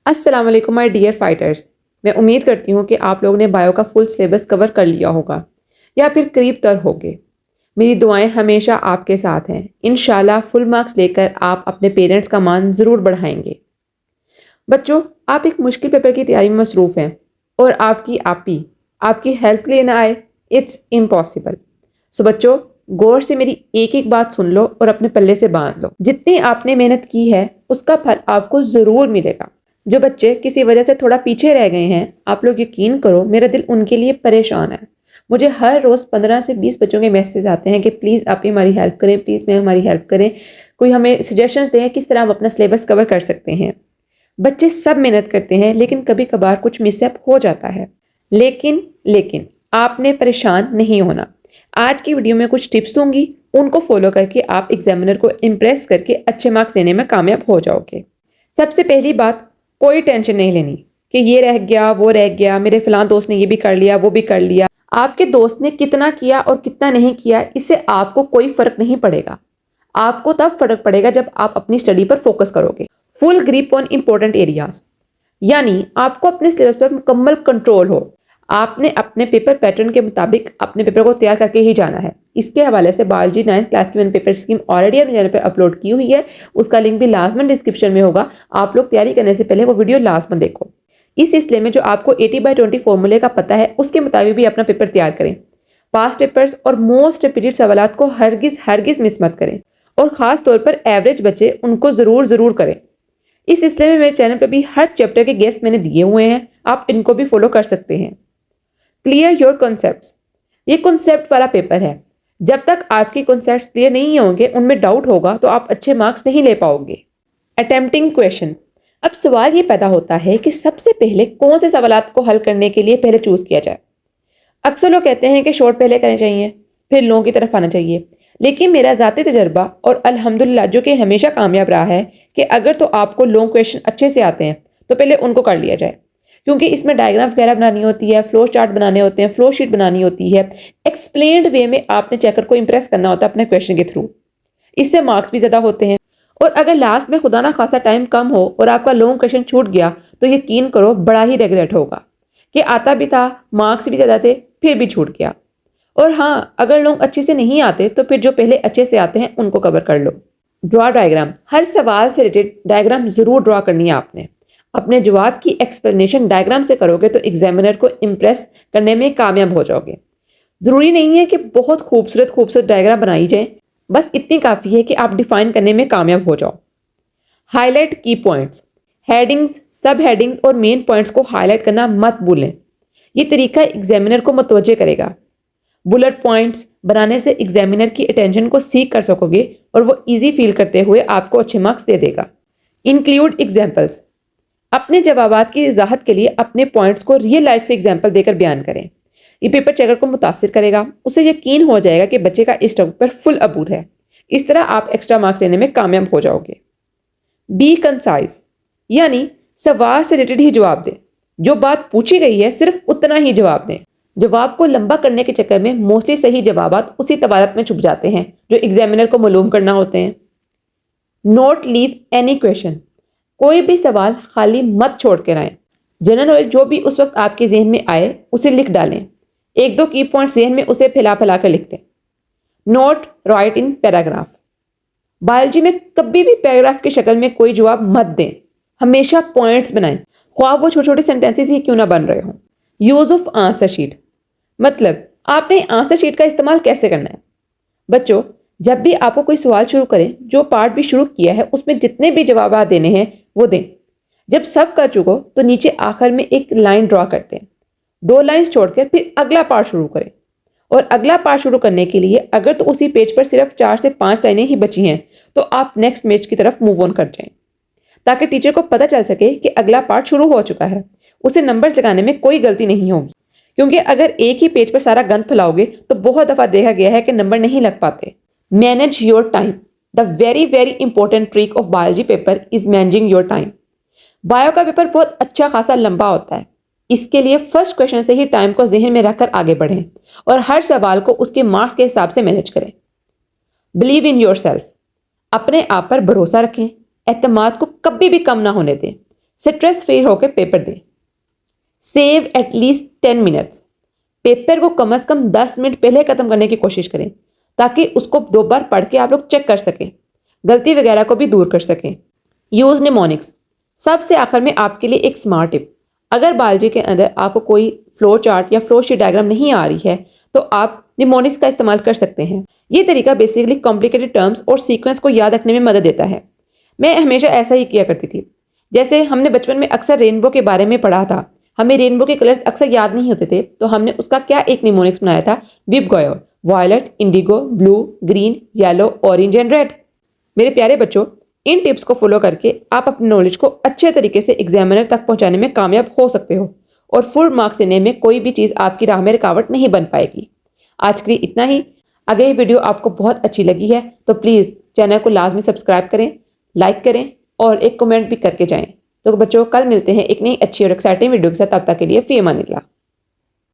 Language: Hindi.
अस्सलाम वालेकुम माय डियर फाइटर्स। मैं उम्मीद करती हूँ कि आप लोगों ने बायो का फुल सिलेबस कवर कर लिया होगा या फिर करीब तर होगे। मेरी दुआएं हमेशा आपके साथ हैं। इंशाल्लाह फुल मार्क्स लेकर आप अपने पेरेंट्स का मान ज़रूर बढ़ाएंगे। बच्चों, आप एक मुश्किल पेपर की तैयारी में मसरूफ़ हैं और आपकी आपी आपकी हेल्प लेना आए, इट्स इम्पॉसिबल। सो बच्चों, गौर से मेरी एक एक बात सुन लो और अपने पल्ले से बांध लो। जितनी आपने मेहनत की है उसका फल आपको ज़रूर मिलेगा। जो बच्चे किसी वजह से थोड़ा पीछे रह गए हैं, आप लोग यकीन करो, मेरा दिल उनके लिए परेशान है। मुझे हर रोज़ 15 से 20 बच्चों के मैसेज आते हैं कि प्लीज़ आप ही हमारी हेल्प करें, प्लीज़ मैं हमारी हेल्प करें, कोई हमें सजेशंस दें किस तरह हम अपना सिलेबस कवर कर सकते हैं। बच्चे सब मेहनत करते हैं लेकिन कभी कभार कुछ मिसअप हो जाता है। लेकिन आपने परेशान नहीं होना। आज की वीडियो में कुछ टिप्स दूंगी, उनको फॉलो करके आप एग्जामिनर को इम्प्रेस करके अच्छे मार्क्स देने में कामयाब हो जाओगे। सबसे पहली बात, कोई टेंशन नहीं लेनी कि ये रह गया वो रह गया, मेरे फलां दोस्त ने ये भी कर लिया वो भी कर लिया। आपके दोस्त ने कितना किया और कितना नहीं किया, इससे आपको कोई फर्क नहीं पड़ेगा। आपको तब फर्क पड़ेगा जब आप अपनी स्टडी पर फोकस करोगे। Full grip on important areas, यानी आपको अपने सिलेबस पर मुकम्मल कंट्रोल हो। आपने अपने पेपर पैटर्न के मुताबिक अपने पेपर को तैयार करके ही जाना है। इसके हवाले से बायोलॉजी 9th क्लास की मैंने पेपर स्कीम ऑलरेडी अपने चैनल पर अपलोड की हुई है, उसका लिंक भी लास्ट में डिस्क्रिप्शन में होगा। आप लोग तैयारी करने से पहले वो वीडियो लास्ट में देखो। इस सिलसिले में जो आपको 80/20 फॉर्मूले का पता है उसके मुताबिक भी अपना पेपर तैयार करें। पास्ट पेपर्स और मोस्ट रिपीटेड सवालात को हरगिज मिस मत करें, और ख़ास तौर पर एवरेज बच्चे उनको ज़रूर करें। इस सिलसिले में मेरे चैनल पर भी हर चैप्टर के गेस्ट मैंने दिए हुए हैं, आप इनको भी फॉलो कर सकते हैं। क्लियर योर कॉन्सेप्ट्स, ये कॉन्सेप्ट वाला पेपर है। जब तक आपके कॉन्सेप्ट्स क्लियर नहीं होंगे, उनमें डाउट होगा, तो आप अच्छे मार्क्स नहीं ले पाओगे। अटेम्प्टिंग क्वेश्चन, अब सवाल ये पैदा होता है कि सबसे पहले कौन से सवालात को हल करने के लिए पहले चूज़ किया जाए। अक्सर लोग कहते हैं कि शॉर्ट पहले करने चाहिए फिर लॉन्ग की तरफ आना चाहिए, लेकिन मेरा ज़ाती तजर्बा और अल्हम्दुलिल्लाह जो कि हमेशा कामयाब रहा है कि अगर तो आपको लॉन्ग क्वेश्चन अच्छे से आते हैं तो पहले उनको कर लिया जाए, क्योंकि इसमें डायग्राम वगैरह बनानी होती है, फ्लो चार्ट बनाने होते हैं, फ्लो शीट बनानी होती है, एक्सप्लेन्ड वे में आपने चेकर को इंप्रेस करना होता है अपने क्वेश्चन के थ्रू। इससे मार्क्स भी ज़्यादा होते हैं। और अगर लास्ट में खुदा ना खासा टाइम कम हो और आपका लॉन्ग क्वेश्चन छूट गया तो यकीन करो बड़ा ही रिग्रेट होगा कि आता भी था, मार्क्स भी ज़्यादा थे, फिर भी छूट गया। और हाँ, अगर लोग अच्छे से नहीं आते तो फिर जो पहले अच्छे से आते हैं उनको कवर कर लो। ड्रॉ डायग्राम, हर सवाल से रिलेटेड डायग्राम ज़रूर ड्रॉ करनी है आपने। अपने जवाब की एक्सप्लेनेशन डायग्राम से करोगे तो एग्जामिनर को इम्प्रेस करने में कामयाब हो जाओगे। ज़रूरी नहीं है कि बहुत खूबसूरत डायग्राम बनाई जाए, बस इतनी काफ़ी है कि आप डिफाइन करने में कामयाब हो जाओ। हाईलाइट की पॉइंट्स, हेडिंग्स, सब हेडिंग्स और मेन पॉइंट्स को हाईलाइट करना मत भूलें। ये तरीका एग्जामिनर को मुतवज्जे करेगा। बुलेट पॉइंट्स बनाने से एग्जामिनर की अटेंशन को सीख कर सकोगे और वो इजी फील करते हुए आपको अच्छे मार्क्स दे देगा। इंक्लूड एग्जाम्पल्स, अपने जवाबात की वजाहत के लिए अपने पॉइंट्स को रियल लाइफ से एग्जाम्पल देकर बयान करें। ये पेपर चेकर को मुतासिर करेगा, उसे यकीन हो जाएगा कि बच्चे का इस टॉपिक पर फुल अबूर है। इस तरह आप एक्स्ट्रा मार्क्स लेने में कामयाब हो जाओगे। बी कंसाइज, यानी सवाल से रिलेटेड ही जवाब दें। जो बात पूछी गई है सिर्फ उतना ही जवाब दें। जवाब को लंबा करने के चक्कर में मोस्टली सही जवाबात उसी तवारत में छुप जाते हैं जो एग्जामिनर को मालूम करना होते हैं। नोट लीव एनी क्वेश्चन, कोई भी सवाल खाली मत छोड़ कर आए। जनरल नॉलेज जो भी उस वक्त आपके जहन में आए उसे लिख डालें। 1-2 की पॉइंट जहन में उसे फैला कर लिख दें। Note right in paragraph, biology में कभी भी पैराग्राफ की शक्ल में कोई जवाब मत दें, हमेशा पॉइंट्स बनाएं, ख्वाह वो छोटे छोटे सेंटेंसेस ही क्यों ना बन रहे हों। यूज़ ऑफ आंसर शीट, मतलब आपने आंसर शीट का इस्तेमाल कैसे करना है। बच्चों, जब भी आपको कोई सवाल शुरू करें, जो पार्ट भी शुरू किया है उसमें जितने भी जवाब देने हैं वो दें। जब सब कर चुको तो नीचे आखिर में एक लाइन ड्रॉ करते हैं, 2 लाइन्स छोड़कर फिर अगला पार्ट शुरू करें। और अगला पार्ट शुरू करने के लिए अगर तो उसी पेज पर सिर्फ 4 से 5 लाइनें ही बची हैं तो आप नेक्स्ट पेज की तरफ मूव ऑन कर जाएं, ताकि टीचर को पता चल सके कि अगला पार्ट शुरू हो चुका है। उसे नंबर्स लगाने में कोई गलती नहीं होगी, क्योंकि अगर एक ही पेज पर सारा गंद फैलाओगे तो बहुत दफ़ा देखा गया है कि नंबर नहीं लग पाते। Manage your time, the very important trick of biology paper is managing your time. Bio का पेपर बहुत अच्छा खासा लंबा होता है, इसके लिए फर्स्ट क्वेश्चन से ही टाइम को जहन में रखकर आगे बढ़ें और हर सवाल को उसके मार्क्स के हिसाब से मैनेज करें। बिलीव इन योर सेल्फ, अपने आप पर भरोसा रखें, एतमाद को कभी भी कम ना होने दें। स्ट्रेस फ्री होकर पेपर दें। Save at least 10 minutes. पेपर को कम से कम 10 मिनट पहले ख़त्म करने की कोशिश करें ताकि उसको 2 बार पढ़ के आप लोग चेक कर सकें, गलती वगैरह को भी दूर कर सकें। Use mnemonics. सबसे आखिर में आपके लिए एक स्मार्ट टिप, अगर बायोलॉजी के अंदर आपको कोई फ्लो चार्ट या फ्लो शीट डायग्राम नहीं आ रही है तो आप निमोनिक्स का इस्तेमाल कर सकते हैं। ये तरीका बेसिकली कॉम्प्लिकेटेड टर्म्स और सीक्वेंस को याद रखने में मदद देता है। मैं हमेशा ऐसा ही किया करती थी। जैसे हमने बचपन में अक्सर रेनबो के बारे में पढ़ा था, हमें रेनबो के कलर्स अक्सर याद नहीं होते थे, तो हमने उसका क्या एक निमोनिक्स बनाया था, VIBGYOR, violet, indigo, blue, green, yellow, orange and red. मेरे प्यारे बच्चों, इन टिप्स को फॉलो करके आप अपनी नॉलेज को अच्छे तरीके से एग्जामिनर तक पहुंचाने में कामयाब हो सकते हो और फुल मार्क्स लेने में कोई भी चीज़ आपकी राह में रुकावट नहीं बन पाएगी। आज के लिए इतना ही। अगर ये वीडियो आपको बहुत अच्छी लगी है तो प्लीज़ चैनल को लाजमी सब्सक्राइब करें, लाइक करें और एक कमेंट भी करके जाएं। तो बच्चों, कल मिलते हैं एक नई अच्छी और एक्साइटिंग वीडियो के साथ। तब तक के लिए फ़ी अमानिल्लाह।